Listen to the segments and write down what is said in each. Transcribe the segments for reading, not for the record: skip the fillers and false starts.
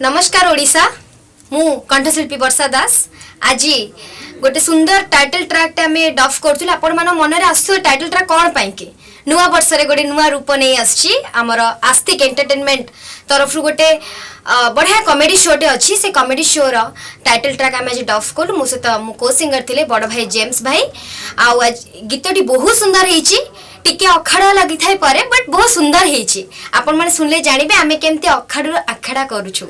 नमस्कार ओडिशा मु कंठशिल्पी वर्षा दास आज गोटे सुंदर टाइटल ट्रैक आम डफ करूँ आपण मान मन में आसो टाइटल ट्रैक कौन पाई नुआ वर्ष गोटे नुआ रूप नहीं आमर आस्तिक एंटरटेनमेंट तरफ गोटे बढ़िया कॉमेडी शोटे अच्छी से कॉमेडी शो रो टाइटल ट्रैक आम आज डफ कलु मो सहित मो को सिंगर थे बड़ भाई जेम्स भाई आज गीतटी बहुत सुंदर होती टिके अखाड़ा लगी थाई पारे बट बहुत सुंदर होती आपण मैंने शुणिले जानवे आम केमती अखाड़ू आखाड़ा करूँ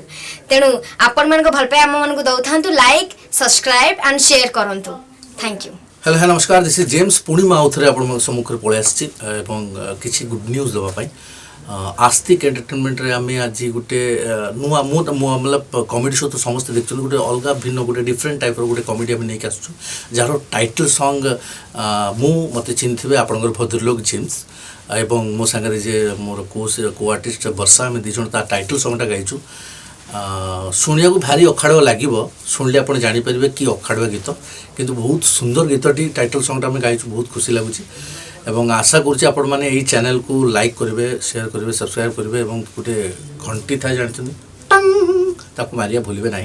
तेणु आपण मान भल पाए आम मानक दौथा लाइक सब्सक्राइब एंड शेयर करंतु थैंक यू। हेलो हेलो नमस्कार दिस इज जेम्स पुणी आउे आप सम्मुखें पलि आसी किसी गुड न्यूज देवाई आस्तिक एंटरटेनमेंट रे आम आज गोटे नुआ मतलब कॉमेडी शो तो समस्त देखते गोटे अलग भिन्न गोटे डिफरेंट टाइप गोटे कॉमेडी आम नहीं आसु जार टाइटल सॉन्ग मत चिन्ह आपंकर भद्रलोक जेम्स एवं मो सांगे जे मोर को आर्टिस्ट वर्षा आम दी जन टाइटल सॉन्गटा गाइचु शुणिया को भारी अखाड़ुआ लगे शुणिले आप जापर कि अखाड़ुआ गीत किंतु बहुत सुंदर गीतटी टाइटल सॉन्गटा आम गाइचु बहुत खुशी लगुच एवं आशा करें चैनल को लाइक करेंगे शेयर करेंगे सब्सक्राइब करेंगे और गोटे घंटी था जानते मारिया भूलें ना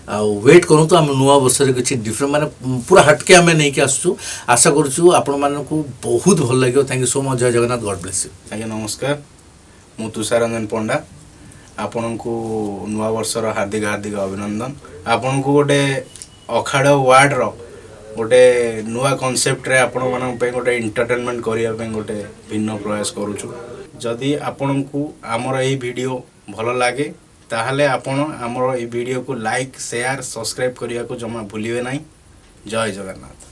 आ वेट करूँ तो आम नुआ वर्ष किसी डिफरेंट माने पूरा हटके आम नहीं आसू आशा करूँ आपण मानक बहुत भल लगे थैंक यू सो मच जय जगन्नाथ गॉड ब्लेस यू। आज्ञा नमस्कार मु तुषार रंजन पंडा आपण को नुआ वर्षर हार्दिक हार्दिक अभिनंदन आपण को गोटे अखाड़ वार्ड रो गोटे नुआ कॉन्सेप्ट रे आपण मान गोटे एंटरटेनमेंट करने गोटे भिन्न प्रयास करुचु जदि आपण को आमर यही वीडियो भल लगे ताहले आपण आमर यही वीडियो को लाइक शेयर सब्सक्राइब करने को जमा भूलिए ना। जय जगन्नाथ।